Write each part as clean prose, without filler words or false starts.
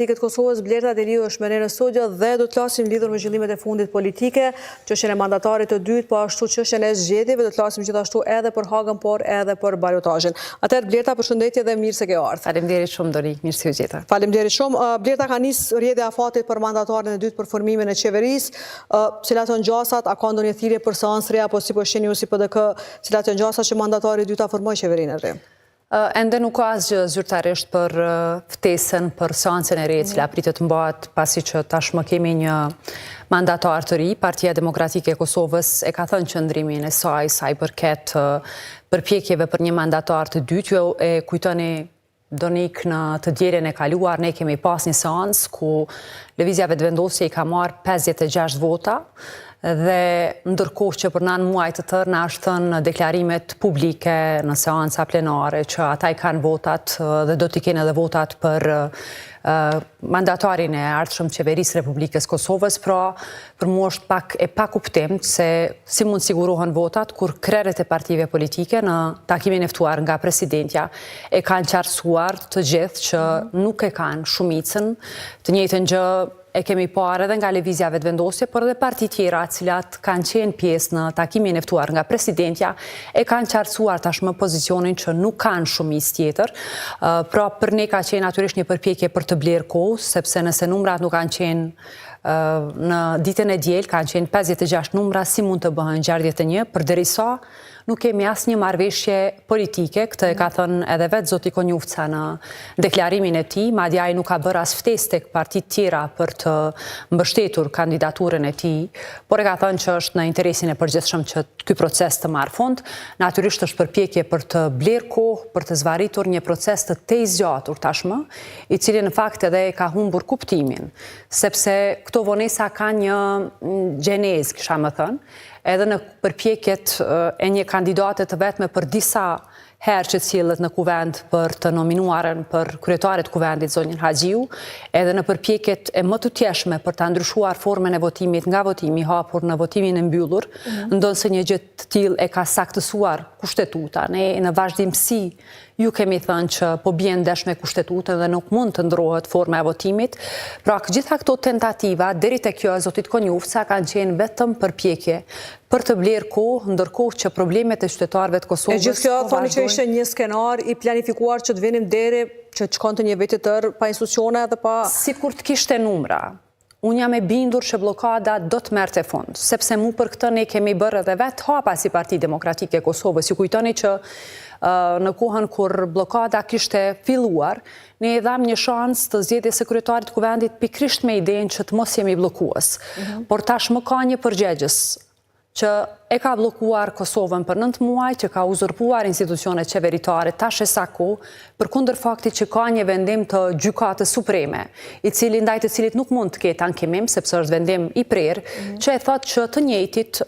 Politikët Kosovës, Blerta Deliu është me ne në studio dhe do të flasim lidhur me zhvillimet e fundit politike, çështjen e mandatarit të dytë, po ashtu çështjen e zgjedhjeve, do të flasim gjithashtu edhe për Hagën, por edhe për balotazhin. Atëherë Blerta, përshëndetje dhe mirë se ke ardhur. Faleminderit shumë Dori, mirë se u gjeta. Faleminderit shumë. Blerta, ka nisë rrjedhja e afatit për mandatarin e dytë për formimin e qeverisë. Cilat janë ngjasat, a ka ndonjë thirrje për seancë re apo si po shihni ju si PDK, cilat janë ngjasat që mandatari i dytë ta formojë qeverinë e re? Ende nuk ka asgjë zyrtarisht për ftesën për seancën e re, cila pritet të mbahet pasi që tashmë kemi një mandatar të ri. Partia Demokratike e Kosovës e ka thënë qëndrimin e saj sa i përket përpjekjeve për një mandatar të dytë. Ju e kujtoni Donik në të dielën e kaluar, ne kemi pas një seancë ku Lëvizja Vetëvendosje i ka marrë 56 vota, dhe ndërkohë që për 9 muaj të tërë na është thënë deklarimet publike në seanca plenare që ata i kanë votat dhe do t'i kenë edhe votat për mandatarin e ardhshëm qeverisë Republikës Kosovës, pra për mua është pa kuptim se si mund sigurohen votat kur krerët e partive politike në takimin e ftuar nga presidentja e kanë qartësuar të gjithë që nuk e kanë shumicën. Të njëjtën gjë e kemi parë edhe nga Lëvizja Vetëvendosje, por edhe parti tjera cilat kanë qenë pjesë në takimin e ftuar nga presidentja e kanë qartësuar tashmë pozicionin që nuk kanë shumicë tjetër. Pra për ne ka qenë natyrisht një përpjekje për të blerë kohë, sepse nëse numrat nuk kanë qenë në ditën e diel, kanë qenë 56 numra, si mund të bëhen 61, përderisa nuk kemi asnjë marrëveshje politike. Këtë e ka thënë edhe vetë zoti Konjufca në deklarimin e tij, madje ai nuk ka bërë as ftesë tek partitë tjera për të mbështetur kandidaturën e tij, por e ka thënë që është në interesin e përgjithshëm që ky proces të marrë fund. Natyrisht është përpjekje për të blerë kohë, për të zvarritur një proces të zgjatur tashmë, i cili në fakt edhe ka humbur kuptimin, sepse këto vonesa kanë një gjenezë, kisha më thënë, edhe në përpjekjet e një kandidate të vetme për disa herë që cilët në kuvend për të nominuaren për kryetaret kuvendit zonjën Haxhiu, edhe në përpjekjet e më të tjeshme për të ndryshuar formën e votimit nga votimi i hapur në votimin e mbyllur, ndonse një gjë të tillë e ka saktësuar kushtetuta. Ne në vazhdimsi ju kemi thënë që po bien ndesh me kushtetutën dhe nuk mund të ndrohet forma e votimit. Pra gjitha këto tentativa deri tek kjo e zotit Konjufca kanë qenë vetëm përpjekje për të blerë kohë, ndërkohë që problemet e qytetarëve të Kosovës. E gjithë kjo thoni që ishte një skenar i planifikuar që të vinim deri që të shkonte një vit të tërë pa institucione dhe pa... Sikur të kishte numra. Unë jam e bindur që blokada do të merrte fund, sepse mu për këtë ne kemi bërë edhe vetë hapa si Parti Demokratike e Kosovës. Ju kujtoni që në kohën kur blokada kishte filluar, ne e dham një shans të zgjedhjes së kryetarit kuvendit pikrisht me idenë që të mos jemi bllokues. Por tashmë ka një përgjegjës që e ka bllokuar Kosovën për 9 muaj, që ka uzurpuar institucionet qeveritare tash e sa kohë, përkundër faktit që ka një vendim të Gjykatës Supreme, i cili ndaj të cilit nuk mund të ketë ankimim, sepse është vendim i prerë, që e thotë që të njëjtit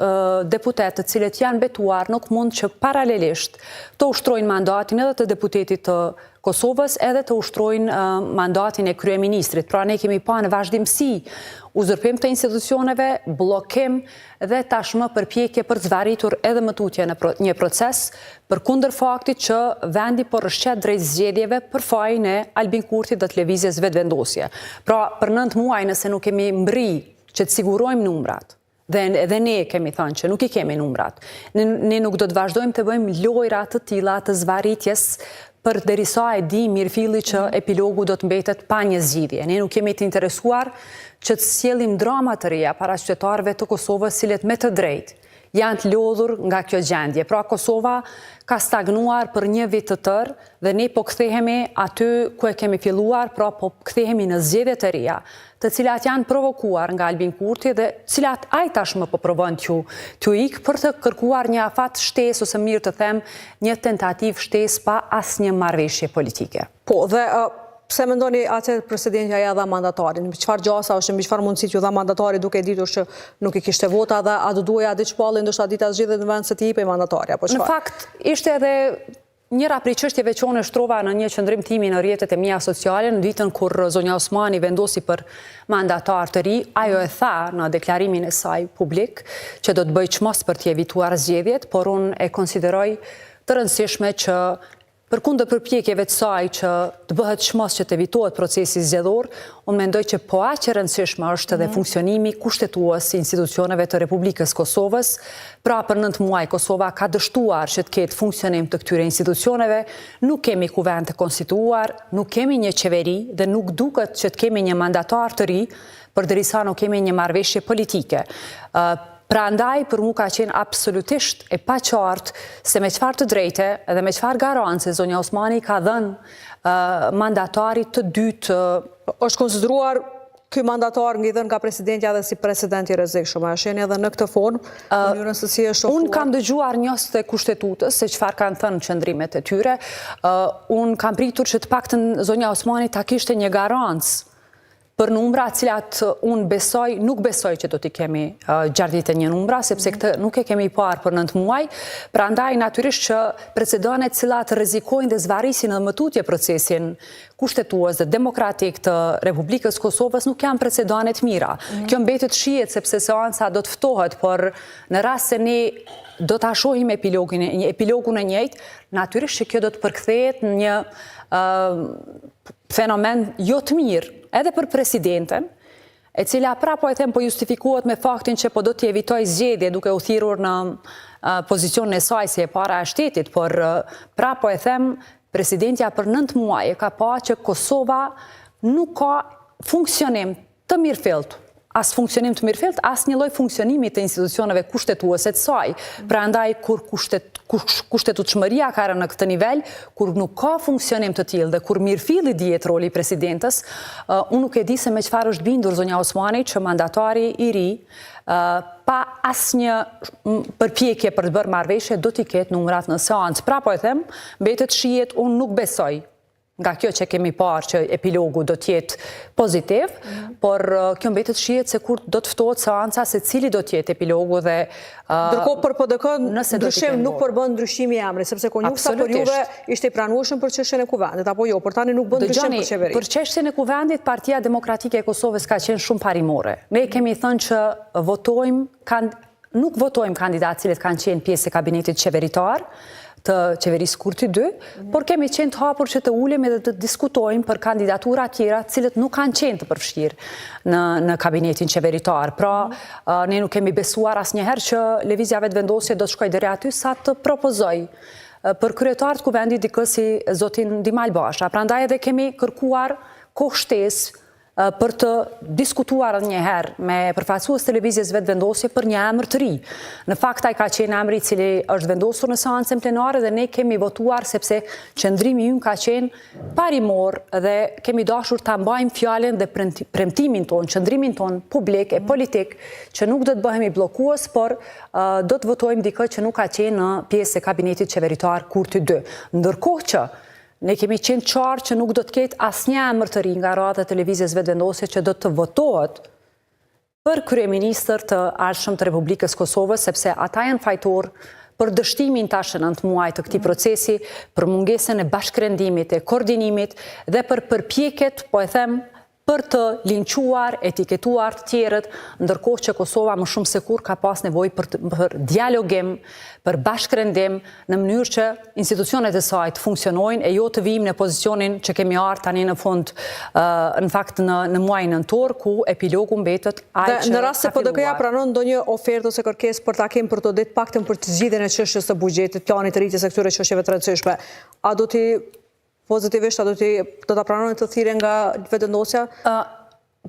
deputet të cilët janë betuar nuk mund që paralelisht të ushtrojnë mandatin edhe të deputetit të Kosovës edhe të ushtrojnë mandatin e kryeministrit. Pra ne kemi pa në vazhdimsi uzurpim të institucioneve, blokim dhe tashmë përpjekje për të zvarritur edhe më tutje në një proces, përkundër faktit që vendi po rrshqet drejt zgjedhjeve për fajin e Albin Kurtit dhe të Lëvizjes Vetëvendosje. Pra për 9 muaj nëse nuk kemi mbri që të sigurojmë numrat, dhe ne kemi thënë që nuk i kemi numrat, ne nuk do të vazhdojmë të bëjmë lojra të tilla të zvarritjes për derisa e di mirëfilli që epilogu do të mbetet pa një zgjidhje. Ne nuk kemi të interesuar që të sjellim drama të reja para qytetarëve të Kosovës, cilët me të drejtë janë të lodhur nga kjo gjendje. Pra Kosova ka stagnuar për një vit të tërë dhe ne po kthehemi aty ku e kemi filluar, pra po kthehemi në zgjedhje të reja, të cilat janë provokuar nga Albin Kurti dhe cilat ai tashmë po provon t'ju ikë për të kërkuar një afat shtesë, ose mirë të them, një tentativë shtesë pa asnjë marrëveshje politike. Po, dhe pse mendoni atë presidentja ja dha mandatarin? Mbi çfarë gjasa ose mbi çfarë mundësi t'ju dha mandatari duke ditur që nuk i kishte vota dhe a do duaja diç palli ndoshta dita zgjedhjet në vend se t'i jepej mandatari apo çfarë? Në fakt ishte edhe njëra prej çështjeve që unë shtrova në një qendrim timi në rrjetet e mia sociale në ditën kur zonja Osmani vendosi për mandatar të ri. Ajo e tha në deklarimin e saj publik që do të bëj çmos për të evituar zgjedhjet, por unë e konsideroj të rëndësishme që Përkundër përpjekjeve të saj që të bëhet shmos që të evitohet procesi zgjedhor, unë mendoj që po aq e rëndësishme është edhe funksionimi kushtetues i institucioneve të Republikës Kosovës. Pra për 9 muaj Kosova ka dështuar që të ketë funksionim të këtyre institucioneve, nuk kemi kuvend të konstituar, nuk kemi një qeveri dhe nuk duket që të kemi një mandatar të ri, përderisa nuk kemi një marrëveshje politike. Pra ndaj, për mu ka qenë absolutisht e pa qartë se me qëfar të drejte dhe me qëfar garancë zonja Osmani ka dhënë mandatarit të dytë. Është konsideruar ky mandatar ngi dhënë nga presidentja dhe si president i rrezikshëm. A sheni edhe në këtë formë mënyrën se si është shofuar? Unë kam dëgjuar njës të kushtetutës se çfarë kanë thënë qëndrimet e tyre. Unë kam pritur që të paktën zonja Osmani ta kishte një garancë për numra cilat unë besoj, nuk besoj që do t'i kemi 61 numra, sepse këtë nuk e kemi parë për 9 muaj, pra ndaj natyrisht që precedenet cilat rrezikojnë dhe zvarisin dhe mëtutje procesin kushtetues dhe demokratik të Republikës Kosovës nuk janë precedenet mira. Kjo mbetet shihet sepse seanca do të ftohet, por në rast se ne do t'a shohim epilogun e njëjtë, natyrisht që kjo do të përkthehet në një fenomen jo të mirë, edhe për presidenten, e cila pra po e them po justifikohet me faktin që po do t'i evitoj zgjedhje duke u thirrur në pozicionin e saj si e para e shtetit, por pra po e them presidentja për 9 muaj e ka pa që Kosova nuk ka funksionim të mirëfillt. As funksionim të mirëfillt, as një lloj funksionimi të institucioneve kushtetuese të saj. Pra ndaj, kur kushtetutshmëria ka rënë në këtë nivel, kur nuk ka funksionim të tillë dhe kur mirëfilli dihet roli i presidentës, unë nuk e di se me çfarë është bindur zonja Osmani që mandatari i ri pa asnjë përpjekje për të bërë marrëveshje do t'i ketë numrat në seancë. Pra po e them, mbetet shihet, unë nuk besoj nga kjo që kemi parë që epilogu do t'jetë pozitiv, por kjo mbetet shihet se kur do të ftohet seanca se cili do t'jetë epilogu dhe ndërkohë për PDK ndryshim nuk përbën ndryshimi i emrit, sepse konjuksa për juve ishte i pranueshëm për çështjen e kuvendit, apo jo, por tani nuk bën ndryshim për qeveri. Për çështjen e kuvendit, Partia Demokratike e Kosovës ka qenë shumë parimore. Ne kemi thënë që nuk votojmë kandidatë cilët kanë qenë pjesë e kabinetit qeveritar, të qeverisë Kurti 2, por kemi qenë të hapur që të ulemi dhe të diskutojmë për kandidatura tjera cilët nuk kanë qenë të përfshirë në kabinetin qeveritar. Pra, ne nuk kemi besuar asnjëherë që Lëvizja Vetëvendosje do të shkojë deri aty sa të propozoj për kryetar të kuvendit dikë si zotin Dimal Basha. Prandaj edhe kemi kërkuar kohë shtesë për të diskutuar njëherë me përfaqësues të Lëvizjes Vetëvendosje për një emër të ri. Në fakt ai ka qenë emri i cili është vendosur në seancën plenare dhe ne kemi votuar sepse qëndrimi ynë ka qenë parimor dhe kemi dashur ta mbajmë fjalën dhe premtimin ton, qëndrimin ton publik e politik që nuk do të bëhemi bllokues, por do të votojmë dikë që nuk ka qenë në pjesë e kabinetit qeveritar Kurti 2. Ndërkohë që ne kemi qenë qartë që nuk do të ketë asnjë emër të ri nga rrata e Lëvizjes Vetëvendosje që do të votohet për kryeministër të ardhshëm të Republikës Kosovës, sepse ata janë fajtor për dështimin tash në 9 muaj të këtij procesi, për mungesën e bashkërendimit, e koordinimit dhe për përpjekjet, po e them, për të linquar, etiketuar të tjerët, ndërkohë që Kosova më shumë se kur ka pas nevojë për dialogim, për bashkërendim, në mënyrë që institucionet e saj të funksionojnë e jo të vijmë në pozicionin që kemi ardhur tani në fund, në fakt në muajin nëntor, ku epilogu mbetet ai që në rast se PDK-ja pranon ndonjë ofertë ose kërkesë për takim për të ditë paktën për të zgjidhjen e çështjes së buxhetit, planit të rritjes së këtyre çështjeve të rëndësishme, a do t'i pozitivisht, a do ta pranoni të thirrje nga Vetëvendosja?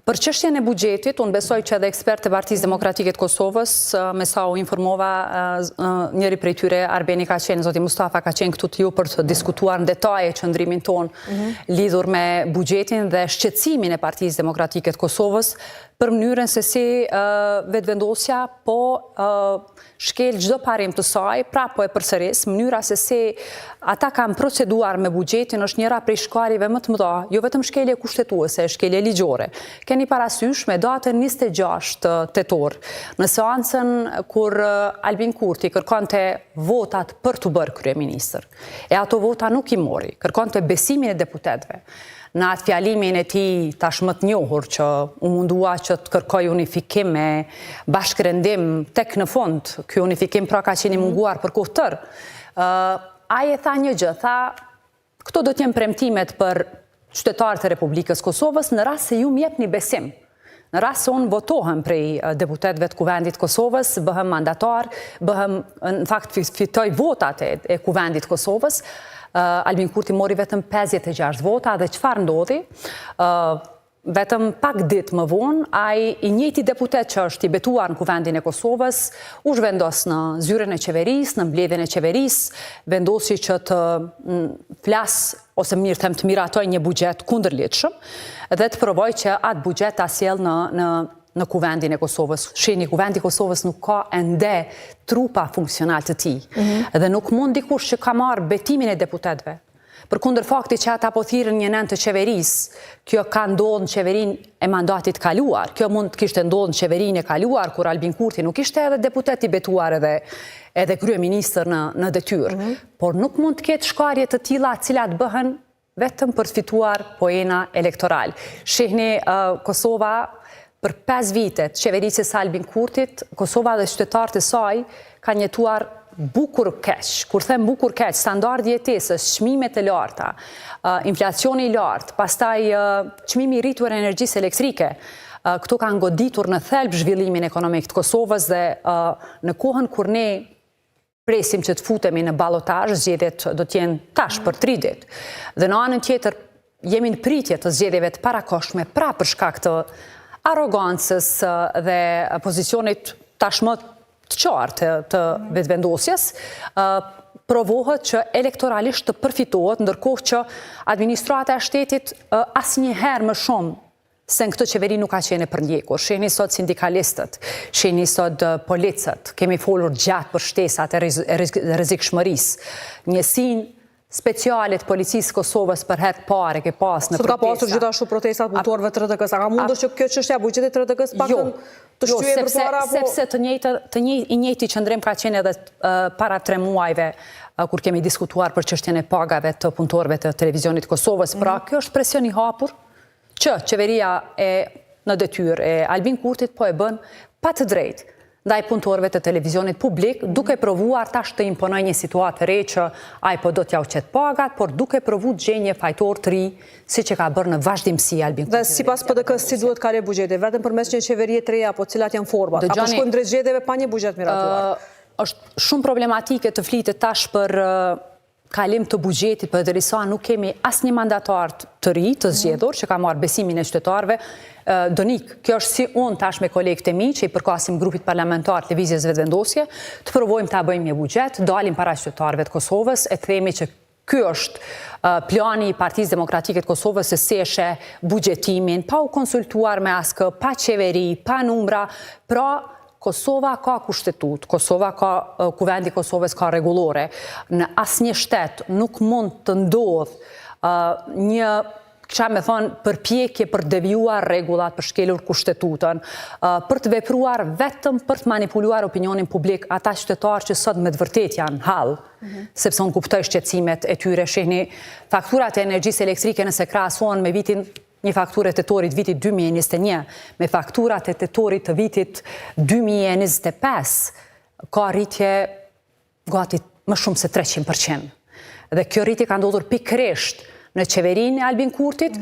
Për çështjen e buxhetit, unë besoj që edhe ekspertë e Partisë Demokratike të Kosovës, me sa u informova, njëri prej tyre, Arbeni ka qenë, zoti Mustafa ka qenë këtu të ju për të diskutuar në detaje qëndrimin ton lidhur me buxhetin dhe shqetësimin e Partisë Demokratike të Kosovës për mënyrën se si Vetëvendosja po shkel çdo parim të saj, pra po e përsëris, mënyra se si ata kanë proceduar me buxhetin është njëra prej shkarjeve më të mëdha, jo vetëm shkelje kushtetuese, shkelje ligjore. Keni parasysh me datën 26 tetor, në seancën kur Albin Kurti kërkonte votat për të bërë kryeministër. E ato vota nuk i mori, kërkonte besimin e deputetëve. Në atë fjalimin e tij tashmë të njohur që u mundua që të kërkoj unifikim me bashkërendim tek në fund, ky unifikim pra ka qenë i munguar për kohë tërë. Ai e tha një gjë, tha këto do t'jem premtimet për qytetarët e Republikës Kosovës në rast se ju m'jep një besim. Në rast se unë votohem prej deputetëve të Kuvendit Kosovës, bëhem mandatar, në fakt fitoj votat e Kuvendit Kosovës, Albin Kurti mori vetëm 56 vota dhe çfarë ndodhi? Vetëm pak ditë më vonë, i njëjti deputet që është i betuar në Kuvendin e Kosovës, u zhvendos në zyrën e qeverisë, në mbledhjen e qeverisë, vendosi që të flasë ose të miratoj një buxhet kundërligjshëm dhe të provoj që atë buxhet ta sjell në Kuvendin e Kosovës. Shihni, Kuvendi i Kosovës nuk ka ende trupa funksional të tij dhe nuk mund dikush që ka marrë betimin e deputetëve. Përkundër fakti që ata po thirrën një nën të qeverisë, kjo ka ndodhur në qeverinë e mandatit kaluar, kjo mund të kishte ndodhur në qeverinë e kaluar kur Albin Kurti nuk ishte edhe deputet i betuar edhe kryeministër në detyrë, por nuk mund të ketë shkarje të tilla të cilat bëhen vetëm për të fituar poena elektoral. Shihni, Kosova për 5 vite të qeverisjes së Albin Kurtit, Kosova dhe qytetarët e saj kanë jetuar bukur keq. Kur them bukur keq, standardi jetesës, çmimet e larta, inflacioni i lartë, pastaj çmimi i rritur e energjisë elektrike, këto kanë goditur në thelb zhvillimin ekonomik të Kosovës dhe në kohën kur ne presim që të futemi në ballotazh, zgjedhjet do të jenë tash për 3 ditë. Dhe në anën tjetër jemi në pritje të zgjedhjeve të parakohshme pra për shkak të arrogancës dhe pozicionit tashmë të qartë të vetëvendosjes, provohet që elektoralisht të përfitohet, ndërkohë që administrata e shtetit asnjëherë më shumë se në këtë qeveri nuk ka qenë e përndjekur. Shihni sot sindikalistët, shihni sot policët, kemi folur gjatë për shtesat e rrezikshmërisë, njësinë speciale të policisë Kosovës për herë të parë ke pas në protesta. Sot ka pasur gjithashtu protestat punëtorëve të RTK-s. A ka mundur që kjo çështja e buxhetit të RTK-s pakën të shtyhet përpara apo sepse i njëjti qëndrim ka qenë edhe para 3 muajve kur kemi diskutuar për çështjen e pagave të punëtorëve të televizionit Kosovës. Pra, kjo është presion i hapur që qeveria në detyrë e Albin Kurtit po e bën pa të drejtë ndaj punëtorëve të televizionit publik, duke provuar tash të imponojë një situatë të re që ai po do t'ja uqet pagat, por duke provu të gjejë një fajtor të ri, siç e ka bërë në vazhdimsi Albin Kurti. Dhe sipas PDK-s si duhet kaloj buxheti, vetëm përmes një qeverie të reja, apo cilat janë format? Apo shkojmë drejt zgjedhjeve pa një buxhet miratuar? Është shumë problematike të flitet tash për kalim të buxhetit, për derisa nuk kemi asnjë mandatar të ri të zgjedhur që ka marrë besimin e qytetarëve. Donik, kjo është si unë tash me kolegët e mi që i përkasim grupit parlamentar të lëvizjes vetëvendosje, të provojmë ta bëjmë një buxhet, dalim para qytetarëve të Kosovës, e themi që ky është plani i Partisë Demokratike të Kosovës se si e sheh buxhetimin, pa u konsultuar me askë, pa qeveri, pa numra, pra Kosova ka kushtetut, Kuvendi i Kosovës ka rregullore. Në asnjë shtet nuk mund të ndodhë një përpjekje për devijuar rregullat, për shkelur kushtetutën, për të vepruar vetëm për të manipuluar opinionin publik ata qytetarë që sot me të vërtet janë hall, sepse unë kuptoj shqetësimet e tyre. Shihni, fakturat e energjisë elektrike nëse krahasohen me vitin një fakturë e tetorit vitit 2021 me fakturat e tetorit të vitit 2025 ka rritje gati më shumë se 300%. Dhe kjo rritje ka ndodhur pikërisht në qeverinë e Albin Kurtit,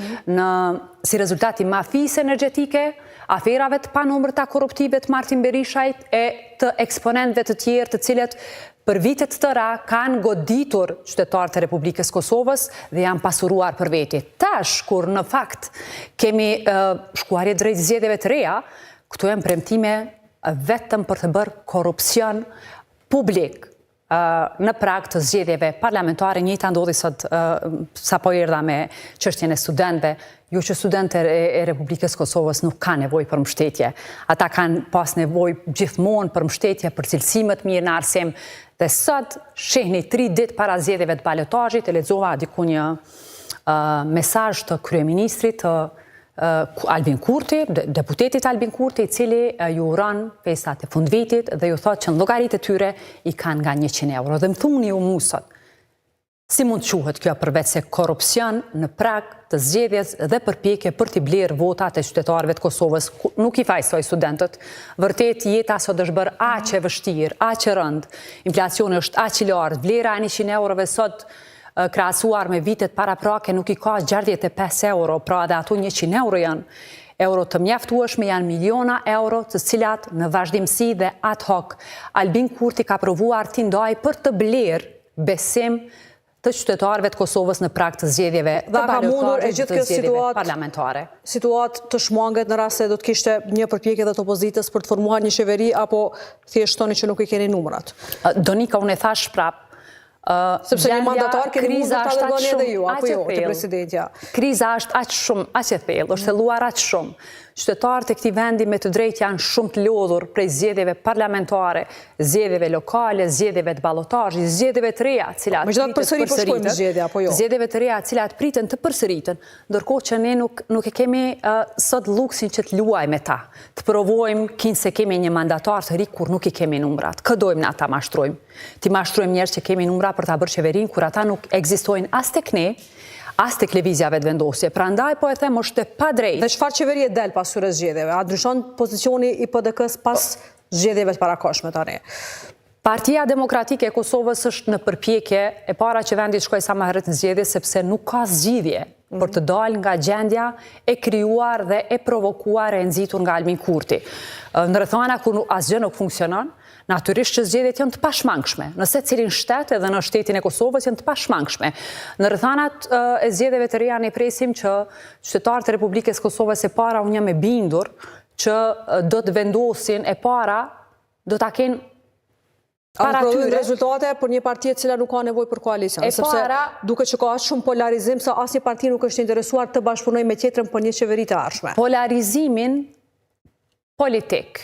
si rezultati mafisë energjetike, aferave të panumërta korruptive të Martin Berishajt e të eksponentëve të tjerë të cilët për vitet të tëra kanë goditur qytetarët e Republikës Kosovës dhe janë pasuruar për veti. Tash, kur në fakt kemi shkuarje drejt zgjedhjeve të reja, këtu janë premtime vetëm për të bërë korrupsion publik në prag të zgjedhjeve parlamentare. Njëjta ndodhi sot sapo erdha me çështjen e studentëve. Jo që studentët e Republikës Kosovës nuk kanë nevojë për mbështetje. Ata kanë pas nevojë gjithmonë për mbështetje, për cilësi më të mirë në arsim. Dhe sot shihni 3 ditë para zgjedhjeve të balotazhit e lexova diku një mesazh të kryeministrit Albin Kurti, deputetit Albin Kurti, i cili ju uron festat e fundvitit dhe ju thotë që në llogaritë e tyre i kanë nga 100 euro. Dhe më thuni ju mua sot, si mund të quhet kjo përveç se korrupsion në prag të zgjedhjes dhe përpjekje për t'i blerë votat e qytetarëve të Kosovës? Nuk i fajsoj studentët. Vërtet jeta sot është bërë aq e vështirë, aq e rëndë. Inflacioni është aq i lartë, vlera e 100 eurove sot krahasuar me vitet paraprake nuk i ka 65 euro, pra edhe ato 100 euro janë euro të mjaftueshme, janë miliona euro të cilat në vazhdimsi dhe ad hoc Albin Kurti ka provuar t'i ndaj për të blerë besim të qytetarëve të Kosovës në prag të zgjedhjeve të balotazhit të zgjedhjeve parlamentare. Situatë të shmanget në rast se do të kishte një përpjekje dhe të opozitës për të formuar një qeveri apo thjesht thoni që nuk i keni numrat? Donika, unë e thash prap, sepse një mandatar keni mund të ta dërgoni edhe ju, apo jo, të presidentja. Kriza është aq shumë, aq e thellë, është thelluar aq shumë. Qytetarët e këtij vendi me të drejtë janë shumë të lodhur prej zgjedhjeve parlamentare, zgjedhjeve lokale, zgjedhjeve të ballotazhit, zgjedhjeve të reja, cilat zgjedhjeve të reja, cilat pritën të përsëriten, ndërkohë që ne nuk e kemi sot luksin që të luajmë me ta, të provojmë kinë se kemi një mandatar të ri kur nuk i kemi numrat. Kë dojmë na ta mashtrojmë? Ti mashtrojmë njerëz që kemi numra për ta bërë qeverinë kur ata nuk ekzistojnë as tek ne, as tek lëvizjave të vendosje. Prandaj po e them është e padrejtë. Dhe çfarë qeverie del pas këtyre zgjedhjeve? A ndryshon pozicioni i PDK-s pas zgjedhjeve të parakohshme tani? Partia Demokratike e Kosovës është në përpjekje e para që vendi shkojë sa më herët në zgjedhje sepse nuk ka zgjidhje për të dalë nga gjendja e krijuar dhe e provokuar e nxitur nga Albin Kurti. Në rrethana ku asgjë nuk funksionon, natyrisht që zgjedhjet janë të pashmangshme. Në secilin shtet edhe në shtetin e Kosovës janë të pashmangshme. Në rrethanat e zgjedhjeve të reja ne presim që qytetarët e Republikës Kosovës e para unë jam e bindur që do të vendosin e para do ta kenë para tyre rezultate për një parti e cila nuk ka nevojë për koalicion, sepse duke që ka shumë polarizim se asnjë parti nuk është interesuar të bashkëpunojë me tjetrën për një qeveri të ardhshme. Polarizimin politik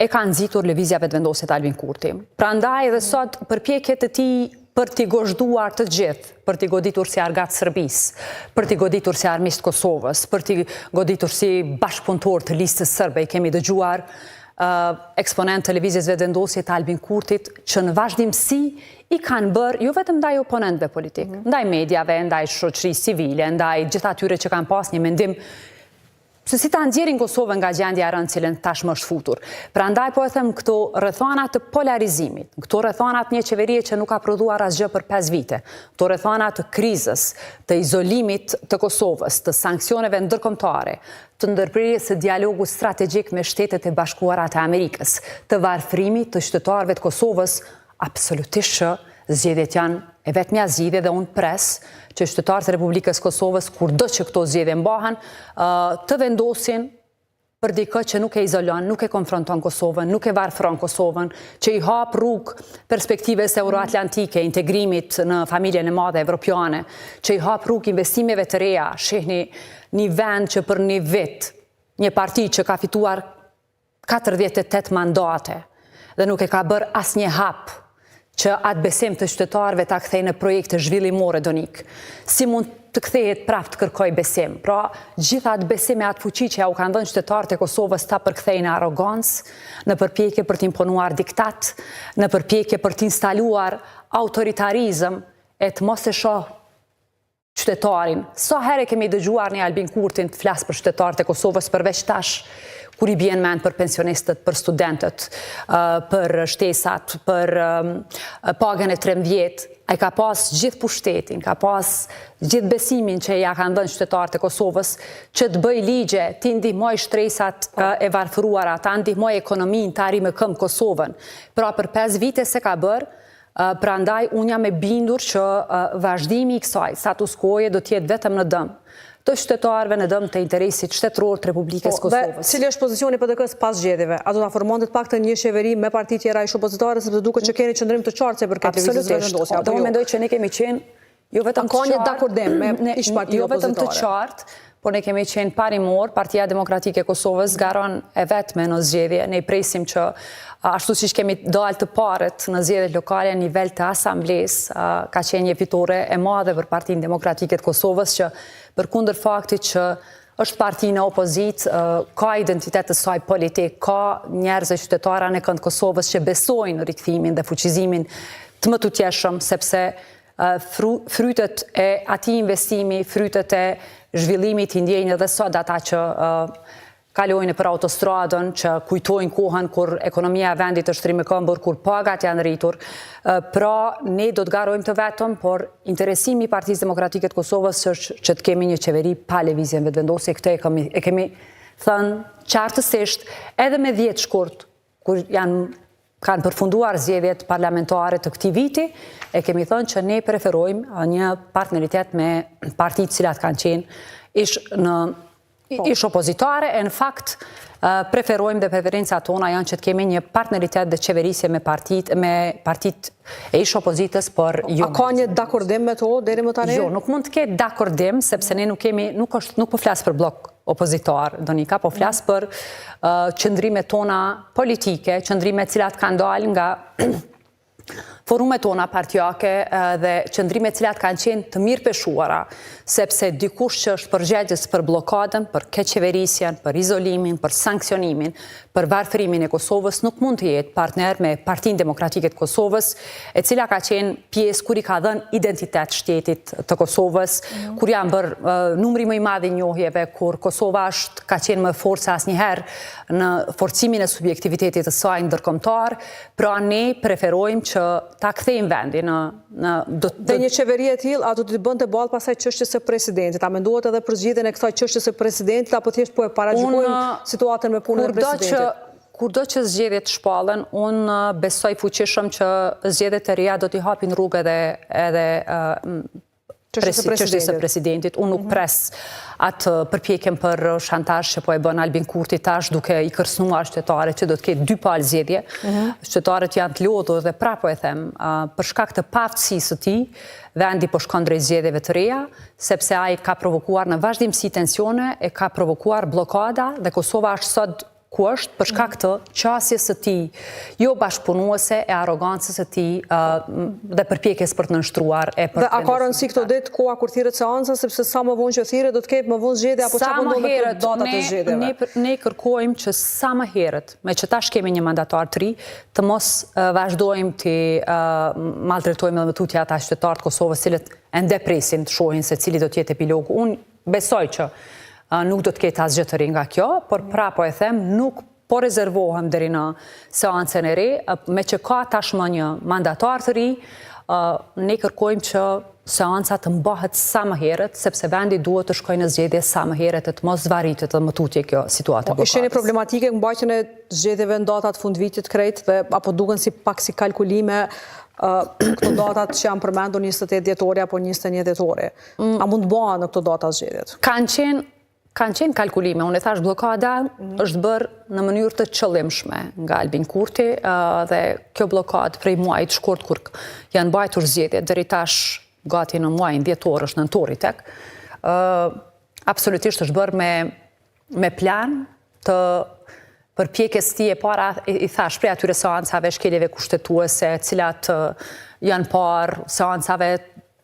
e ka nxitur lëvizjave të vendosje të Albin Kurti. Prandaj edhe sot përpjekjet e tij për t'i gozhduar të gjithë, për t'i goditur si argat Serbisë, për t'i goditur si armiqt Kosovës, për t'i goditur si bashkëpunëtor të listës serbe, i kemi dëgjuar eksponent të lëvizjeve të vendosje të Albin Kurtit, që në vazhdimsi i kanë bërë, jo vetëm ndaj oponentëve politik, ndaj mediave, ndaj shoqërisë civile, ndaj gjithë atyre që kanë pas një mendim se si ta nxjerrin Kosovën nga gjendja e rëndë cilën tashmë është futur. Prandaj po e them këto rrethana të polarizimit, këto rrethana të një qeverie që nuk ka prodhuar asgjë për 5 vite, këto rrethana të krizës, të izolimit të Kosovës, të sanksioneve ndërkombëtare, të ndërprerjes së dialogu strategjik me Shtetet e Bashkuara të Amerikës, të varfërimit të qytetarëve të Kosovës, absolutisht që zgjedhjet janë e vetmja zgjidhje dhe unë pres që qytetarët e Republikës Kosovës, kurdo që këto zgjedhje mbahen, të vendosin për dikë që nuk e izolon, nuk e konfronton Kosovën, nuk e varfëron Kosovën, që i hap rrugë perspektives euroatlantike, integrimit në familjen e madhe evropiane, që i hap rrugë investimeve të reja, shihni një vend që për një vit, një parti që ka fituar 48 mandate dhe nuk e ka bërë asnjë hap që atë besim të qytetarëve ta kthejë në projekte zhvillimore, Donik. Si mund të kthehet prapë të kërkoj besim? Pra, gjitha atë besim e atë fuqi që ja u kanë dhënë qytetarët e Kosovës ta përkthejnë në arrogancë, në përpjekje për të imponuar diktat, në përpjekje për të instaluar autoritarizëm e të mos e shoh qytetarin. Sa herë kemi dëgjuar një Albin Kurtin të flas për qytetarët e Kosovës përveç tash kur i bjen mend për pensionistët, për studentët, për shtesat, për pagën e 13, ai ka pas gjithë pushtetin, ka pas gjithë besimin që ja kanë dhënë qytetarët e Kosovës që të bëj ligje, të ndihmoj shtresat e varfëruara, të ndihmoj ekonominë, të arrijë më këmbë Kosovën. Pra për 5 vite se ka bërë, prandaj unë jam e bindur që vazhdimi i kësaj status quo-je do të jetë vetëm në dëm të qytetarëve, në dëm të interesit shtetëror të Republikës Kosovës. Dhe cili është pozicioni PDK-s pas zgjedhjeve? A do ta formonte të paktën një qeveri me parti tjera ish opozitare, sepse duket që keni qëndrim të qartë për këtë lëvizje vendosje? Unë mendoj që ne kemi qenë jo vetëm ka një dakordem me ish parti opozitare. Jo vetëm të qartë, por ne kemi qenë parimor, Partia Demokratike e Kosovës garon e vetme në zgjedhje. Ne presim që ashtu siç kemi dalë të parët në zgjedhjet lokale në nivel të asamblesë, ka qenë një fitore e madhe për Partinë Demokratike të Kosovës që përkundër faktit që është parti në opozit, ka identitet të saj politik, ka njerëz e qytetara në kënd Kosovës që besojnë në rikthimin dhe fuqizimin të më tutjeshëm, sepse frytet e atij investimi, frytet e zhvillimit i ndjejnë edhe sot ata që kalojnë për autostradën, që kujtojnë kohën kur ekonomia e vendit është rrimë këmbër, kur pagat janë rritur. Pra, ne do të garojmë të vetëm, por interesimi i Partisë Demokratike të Kosovës është që të kemi një qeveri pa lëvizjen vetëvendosje. Këtë e kemi thënë qartësisht, edhe me 10 shkurt, kur kanë përfunduar zgjedhjet parlamentare të këtij viti, e kemi thënë që ne preferojmë një partneritet me partitë cilat kanë qenë ish opozitare, e në fakt preferojmë dhe preferenca tona janë që të kemi një partneritet dhe qeverisje me partit e ish opozitës, por jo. A ka një dakordim me to deri më tani? Jo, nuk mund të ketë dakordim, sepse ne nuk po flas për blok opozitar, Donika, po flas për qëndrimet tona politike, qëndrimet cilat kanë dalë nga forumet tona partijake dhe qëndrimet cilat kanë qenë të mirë peshuara, sepse dikush që është përgjegjës për blokadën, për keqeverisjen, për izolimin, për sankcionimin, për varfërimin e Kosovës, nuk mund të jetë partner me Partinë Demokratike të Kosovës, e cila ka qenë pjesë kur i ka dhënë identitet shtetit të Kosovës, kur janë bërë numri më i madh i njohjeve, kur Kosova ka qenë më fortë se asnjëherë në forcimin e subjektivitetit të saj ndërkombëtar, pra ne preferojmë që ta kthejmë vendin Dhe një qeveri e tillë, a do të bënte ballë pasaj çështjes së presidentit? A menduat edhe për zgjidhjen e kësaj çështjes së presidentit, apo thjesht po e paragjykojmë situatën me punën e presidentit? Kurdo që zgjedhjet shpallen, unë besoj fuqishëm që zgjedhjet e reja do t'i hapin rrugë edhe çështjes së presidentit. Unë nuk pres atë përpjekjen për shantazh që po e bën Albin Kurti tash, duke i kërcënuar qytetarët që do të ketë 2 palë zgjedhje. Qytetarët janë të lodhur dhe prapë po e them, për shkak të paaftësisë së tij, vendi po shkon drejt zgjedhjeve të reja, sepse ai ka provokuar në vazhdimsi tensione, e ka provokuar blokada dhe Kosova është sot ku është për shkak të qasjes së tij, jo bashkëpunuese, e arrogancës së tij dhe përpjekjes për të nënshtruar e për. Dhe a ka rëndësi këto ditë koha kur thirret seanca, sepse sa më vonë që thirret do të ketë më vonë zgjedhje, apo çfarë do të thotë datat e zgjedhjeve? Ne kërkojmë që sa më herët, me që tash kemi një mandatar të ri, të mos vazhdojmë të maltretojmë dhe tutje ata qytetarë të Kosovës, cilët ende presin të shohin se cili do të jetë epilogu. Unë besoj që nuk do të ketë asgjë të ri nga kjo, por po e them, nuk po rezervohem deri në seancën e re, me që ka tashmë një mandatar të ri, ne kërkojmë që seanca të mbahet sa më herët, sepse vendi duhet të shkojë në zgjedhje sa më herët, të mos zvarritet dhe më tutje kjo situatë blokadës. Ishte një problematike mbajtjen e zgjedhjeve në datat fundvitit krejt, dhe apo duken si kalkulime këto datat që janë përmendur 28 dhjetori apo 21 dhjetori. A mund të bëhen në këto data zgjedhjet? Kanë qenë kalkulime, unë e thash blokada është bërë në mënyrë të qëllimshme nga Albin Kurti dhe kjo blokadë prej muajit shkurt kur janë mbajtur zgjedhjet deri tash gati në muajin dhjetor, është nëntori tek. Absolutisht është bërë me plan të përpjekjes tij e para, i thash, prej atyre seancave shkeljeve kushtetuese, cilat janë parë seancave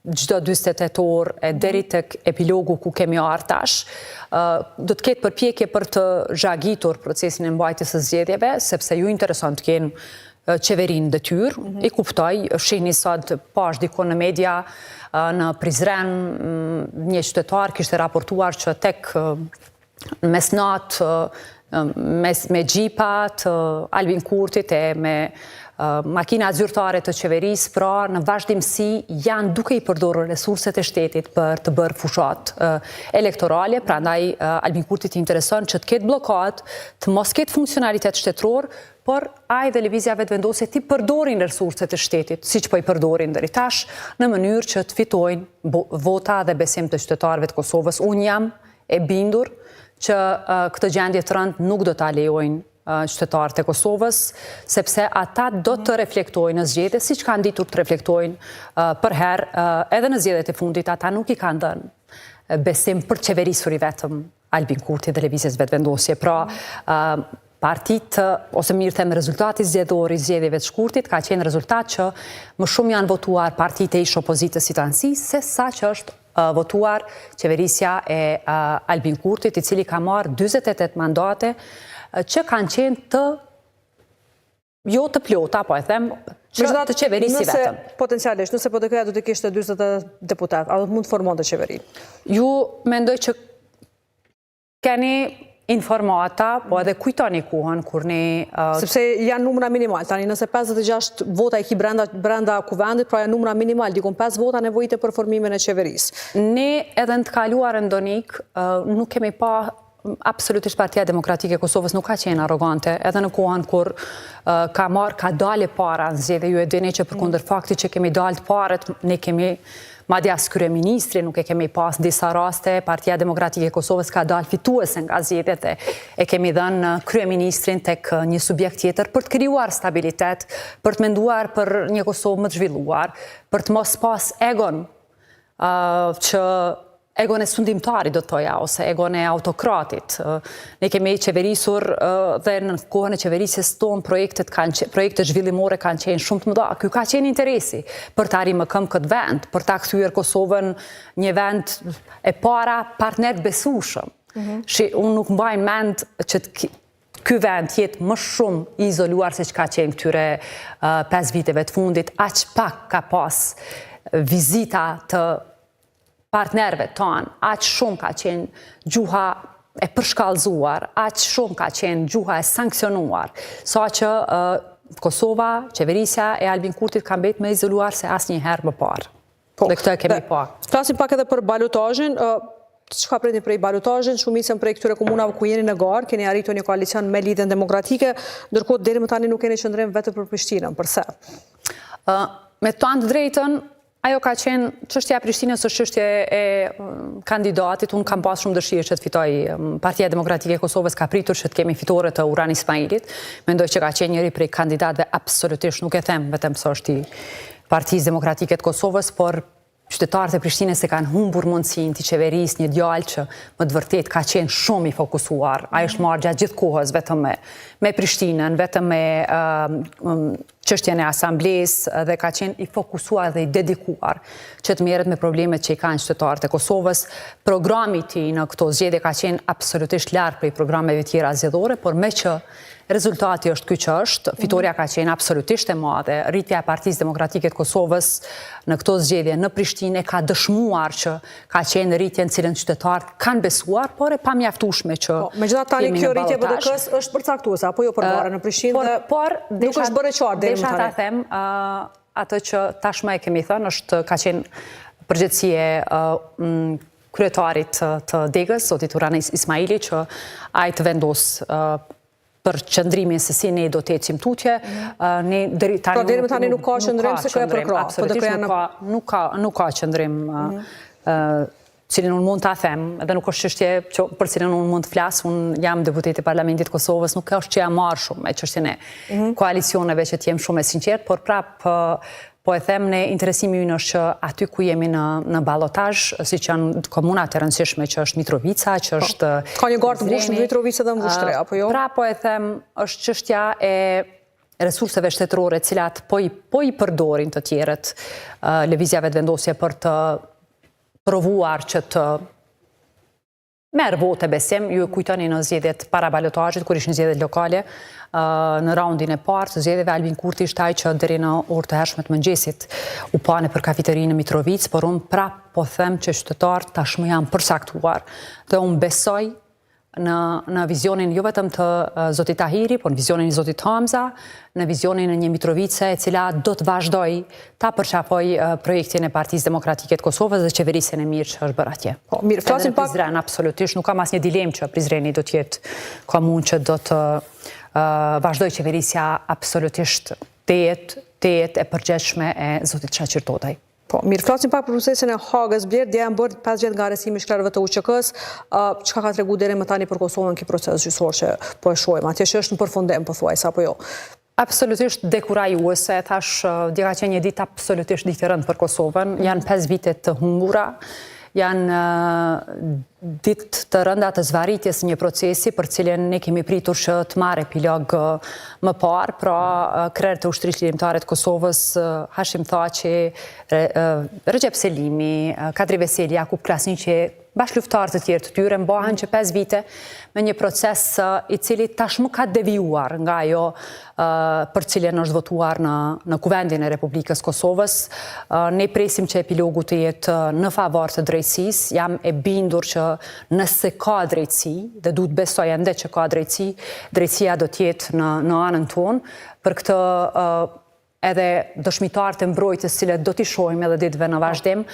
çdo 48 orë deri tek epilogu ku kemi ardhur tash, do të ketë përpjekje për të zhagitur procesin e mbajtjes së zgjedhjeve, sepse ju intereson të kenë qeverinë detyrë. I kuptoj, shihni sot pash dikon në media në Prizren, një qytetar kishte raportuar që tek mesnat me gjipat, Albin Kurtit e me makina zyrtare të qeverisë, pra në vazhdimsi janë duke i përdorur resurset e shtetit për të bërë fushat elektorale, prandaj Albin Kurtit i intereson që të ketë blokad, të mos ketë funksionalitet shtetëror, por ai dhe lëvizja vetëvendosje ti përdorin resurset e shtetit, siç po i përdorin deri tash, në mënyrë që të fitojnë vota dhe besim të qytetarëve të Kosovës. Unë jam e bindur që këtë gjendje të rëndë nuk do ta lejojnë qytetarët e Kosovës, sepse ata do të reflektojnë në zgjedhje, siç kanë ditur të reflektojnë për herë, edhe në zgjedhjet e fundit, ata nuk i kanë dhënë besim për qeverisuri vetëm Albin Kurti dhe lëvizjes vetëvendosje. Pra, partit, ose mirë them, rezultati zgjedhor i zgjedhjeve të shkurtit ka qenë rezultat që më shumë janë votuar partitë e ish opozitës si të anësi, se sa që është votuar qeverisja e Albin Kurtit, i cili ka marrë 48 mandate, që kanë qenë të jo të plota, po e them, që të qeverisi vetëm. Potencialisht, nëse PDK-ja do të kishte 40 deputat, a do të mund të formonte qeveri? Ju mendoj që keni informata, po edhe kujtoni kohën kur ne... Sepse janë numra minimal, tani nëse 56 vota i ki brenda kuvendit, pra janë numra minimal, dikon 5 vota nevojite për formimin e qeverisë. Ne edhe në të kaluar ndonik, nuk kemi pa absolutisht Partia Demokratike e Kosovës nuk ka qenë arrogante, edhe në kohën kur ka dalë para në zgjedhje, ju e dini që përkundër faktit që kemi dalë paret, ne kemi madje as kryeministri, nuk e kemi pas disa raste, Partia Demokratike e Kosovës ka dalë fituese nga zgjedhjet e kemi dhënë kryeministrin tek një subjekt tjetër për të krijuar stabilitet, për të menduar për një Kosovë më të zhvilluar, për të mos pas egon që egon e sundimtarit do të toja, ose egon e autokratit. Ne kemi qeverisur dhe në kohën e qeverisjes tonë projekte zhvillimore kanë qenë shumë të mëdha. Ky ka qenë interesi për të arrijë më këm këtë vend, për ta kthyer Kosovën një vend e para partner besueshëm. Unë nuk mbaj mend që ky vend jetë më shumë i izoluar se që ka qenë këtyre 5 viteve të fundit, aq pak ka pas vizita të partnerve tonë, aq shumë ka qenë gjuha e përshkallëzuar, aq shumë ka qenë gjuha e sankcionuar, sa që Kosova, qeverisja e Albin Kurtit ka mbetë më izoluar se asnjëherë më parë. Dhe këtë e kemi pa. Flasim pak edhe për balotazhin. Çka pritni prej balotazhit, shumicën prej këtyre komunave ku jeni në garë, keni arritur një koalicion me Lidhjen Demokratike, ndërkohë deri më tani nuk keni qëndrim vetëm për Prishtinën. Përse? Me të anë të drejtën, ajo ka qenë çështja e Prishtinës është çështje e kandidatit. Unë kam pas shumë dëshirë që të fitoj. Partia Demokratike e Kosovës ka pritur që të kemi fitore të Urani Ismailit. Mendoj që ka qenë njëri prej kandidatëve absolutisht, nuk e them vetëm se është i Partisë Demokratike të Kosovës, por qytetarët e Prishtinës e kanë humbur mundësinë të qeverisë një djalë që më të vërtet ka qenë shumë i fokusuar. Ai është marrë gjatë gjithë kohës vetëm me Prishtinën, vetëm me çështjen e asamblesë dhe ka qenë i fokusuar dhe i dedikuar që të merret me problemet që i kanë qytetarët e Kosovës. Programi i tij në këto zgjedhje ka qenë absolutisht larg prej programeve tjera zgjedhore, por me që rezultati është ky që është, fitoria ka qenë absolutisht e madhe. Rritja e Partisë Demokratike të Kosovës në këto zgjedhje në Prishtinë ka dëshmuar që ka qenë rritje në cilën qytetarët kanë besuar, por e pamjaftueshme që megjithatë tani kjo rritje BDK-s është përcaktuese apo jo përvara në Prishtinë, por nuk është bërë qartë deri më tani. Ta them atë që tashmë e kemi thënë është ka qenë përgjithësie kryetarit të Degës, zotit Urani Ismaili, që ai të vendos për qëndrimin se si ne do të ecim tutje. Deri më tani nuk ka qëndrim se kjo e përkrah. Nuk ka qëndrim cilin unë mund të them, edhe nuk është çështje për cilin unë mund të flas, unë jam deputeti i Parlamentit Kosovës, nuk është që jam marrë shumë me çështjen e koalicioneve që t'jem shumë e sinqert, por prap po e them ne interesimi ynë është që aty ku jemi në ballotazh, siç janë komunat e rëndësishme që është Mitrovica, që është ka një garë të mbushur në Mitrovica dhe në Vushtre, apo jo? Pra po e them është çështja e resurseve shtetërore, cilat po i përdorin të tjerët lëvizjave të vendosje për të provuar që të merë vote besim. Ju e kujtoni në zgjedhjet para balotazhit, kur ishin zgjedhjet lokale, në raundin e parë të zgjedhjeve Albin Kurti ishte ai që deri në orë të hershme të mëngjesit u pane për kafeterinë në Mitrovicë, por unë prap po them që qytetarët tashmë janë përcaktuar dhe unë besoj në vizionin jo vetëm të zotit Tahiri, por në vizionin i zotit Hamza, në vizionin e një Mitrovice e cila do të vazhdoj ta përqafoj projektin e Partisë Demokratike të Kosovës dhe qeverisjen e mirë që është bërë atje. Mirë, flasim pak. Prizren, absolutisht, nuk kam asnjë dilemë që Prizreni do të jetë komunë që do të vazhdoj qeverisja absolutisht të jetë e përgjithshme e zotit Shaqir Todaj. Po, mirë, flasim pak për procesin e Hagës Blerë, dje janë bërë 5 vjet nga arrestimi i shklerëve të UÇK-s. Çka ka tregu deri më tani për Kosovën ky proces gjyqësor që po e shohim, atje që është në përfundim pothuajse apo jo? Absolutisht dekurajuese, thash dje ka qenë një ditë absolutisht ditë e rëndë për Kosovën, janë 5 vite të humbura, janë ditë të rënda të zvarritjes një procesi për cilën ne kemi pritur që të marrë epilog më parë, pra krerët e ushtrisë ligjimtare të Kosovës, Hashim Thaçi, Recep Selimi, Kadri Veseli, Jakub Krasniqi, bashkë luftarë të tjerë të tyre, mbahen që 5 vite me një proces i cili tashmë ka devijuar nga ajo për cilën është votuar në Kuvendin e Republikës Kosovës. Ne presim që epilogu të jetë në favor të drejtësisë. Jam e bindur që nëse ka drejtësi, dhe duhet besoj ende që ka drejtësi, drejtësia do të jetë në anën tonë. Për këtë edhe dëshmitarët e mbrojtjes cilët do t'i shohim edhe ditëve në vazhdim,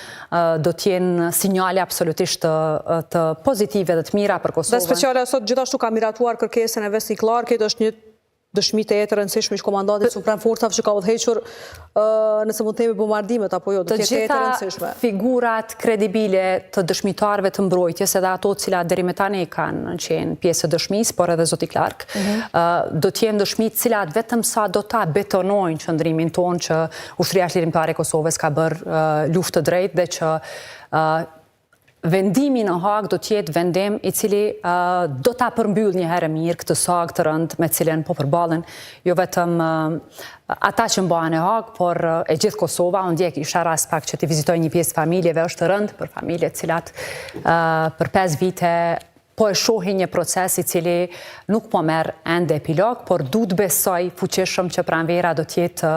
do t'jenë sinjale absolutisht të pozitive dhe të mira për Kosovën. Dhe speciale sot gjithashtu ka miratuar kërkesën e Vesni Clarkit, është një dëshmi të jetë rëndësishme që komandantit Suprem Forcave që ka udhëhequr nëse mund të themi bombardimet apo jo, do të jetë rëndësishme. Të gjitha figurat kredibile të dëshmitarëve të mbrojtjes, edhe ato të cilat deri më tani kanë qenë pjesë e dëshmisë, por edhe zoti Clark, do të jenë dëshmi të cilat vetëm sa do ta betonojnë qëndrimin tonë që Ushtria Çlirimtare e Kosovës ka bërë luftë të drejtë dhe që vendimi në Hag do t'jetë vendim i cili do t'a përmbyll një herë mirë këtë sagë të rëndë me cilën po përballen jo vetëm ata që mbahen e Hag, por e gjithë Kosova. Unë djeg isha rast pak që t'i vizitoj një pjesë familjeve, është rëndë për familje cilat për 5 vite po e shohin një proces i cili nuk po merr ende epilog, por duhet besoj fuqishëm që pranvera do t'jetë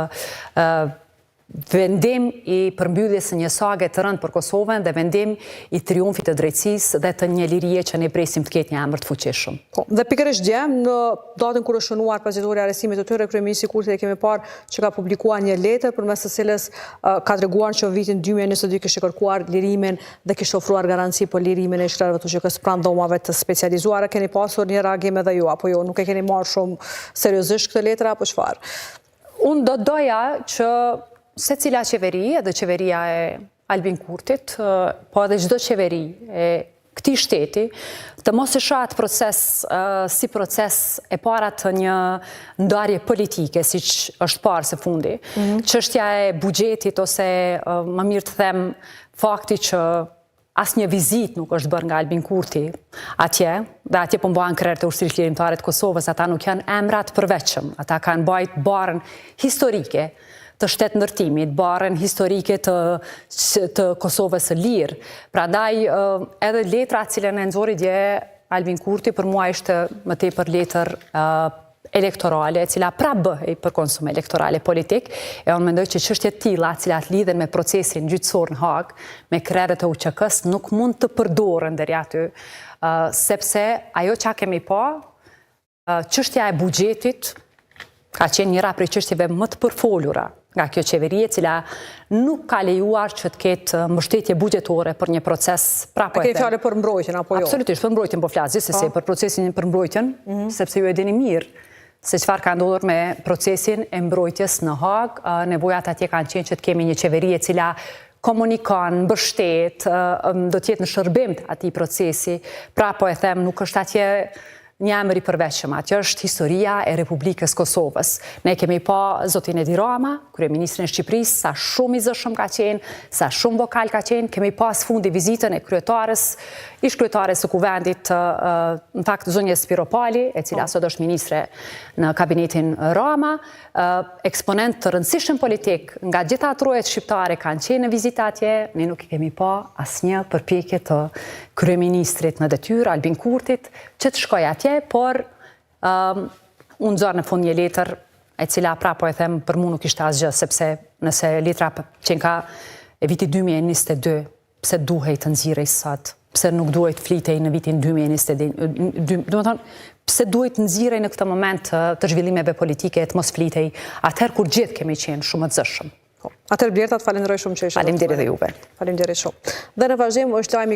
vendim i përmbylljes së një sage të rëndë për Kosovën dhe vendim i triumfit të drejtësisë dhe të një lirie që ne presim të ketë një emër të fuqishëm. Dhe pikërisht dje, në datën kur është shënuar pacitori arrestimit të tyre, kryeministri Kurti e kemi parë që ka publikuar një letër përmes së cilës ka treguar që në vitin 2022 kishte kërkuar lirimin dhe kishte ofruar garanci për lirimin e shkretërve të gjykatës pranë dhomave të specializuara. Keni pasur një reagim edhe ju apo jo? Nuk e keni marrë shumë seriozisht këtë letër apo çfarë? Unë do doja që se cila qeveri, edhe qeveria e Albin Kurtit, po edhe çdo qeveri e këtij shteti, të mos e shohat proces si proces e para të një ndarje politike, siç është parë së fundi. Çështja e buxhetit ose më mirë të them fakti që asnjë vizit nuk është bërë nga Albin Kurti atje, dhe atje po mbahen krerët e Ushtrisë Lirimtare të Kosovës, ata nuk janë emra të përveçëm, ata kanë mbajt barën historike të shtetë ndërtimit, barën historike të Kosovës së lirë. Prandaj edhe letra cilën e nxori dje Albin Kurti për mua ishte më tepër letër elektorale, e cila pra bëhej për konsum elektorale politik, e unë mendoj që çështjet tilla cilat lidhen me procesin gjyqësor në Hag, me krerët e UÇK-s nuk mund të përdoren deri aty, sepse ajo që kemi pa, çështja e buxhetit ka qenë njëra prej çështjeve më të përfolura nga kjo qeveri, e cila nuk ka lejuar që të ketë mbështetje buxhetore për një proces prapo e keni fjalë për mbrojtjen apo jo? Absolutisht, për mbrojtjen po flas, gjithsesi për procesin për mbrojtjen, sepse ju e dini mirë se çfarë ka ndodhur me procesin e mbrojtjes në Hag. Nevojat atje kanë qenë që të kemi një qeveri e cila komunikon, mbështet, do të jetë në shërbim të atij procesi. Prapo e them, nuk është atje një emër i përveçëm, atë është historia e Republikës Kosovës. Ne kemi pa zotin Edi Rama, kryeministrin e Shqipërisë, sa shumë i zëshëm ka qenë, sa shumë vokal ka qenë, kemi pas fundi vizitën e ish kryetares së Kuvendit, në fakt zonjës Spiropali, e cila sot është ministre në kabinetin Rama, eksponent të rëndësishëm politik nga gjitha trojet shqiptare kanë qenë në vizitë atje, ne nuk i kemi pa asnjë përpjekje të kryeministrit në detyrë, Albin Kurtit, që të shkojë atje, por unë nxorr në fund një letër e cila prapo e them për mua nuk ishte asgjë, sepse nëse letra që ka e vitit 2022, pse duhej të nxirrej sot, pse nuk duhej të flitej në vitin 2022, do të thonë, pse duhet të nxirrej në këtë moment të zhvillimeve politike, të mos flitej, atëherë kur gjithë kemi qenë shumë të zëshëm. Atëherë Blerta, të falenderoj shumë që ishe. Faleminderit dhe juve. Faleminderit shumë. Dhe në vazhdim është lajmi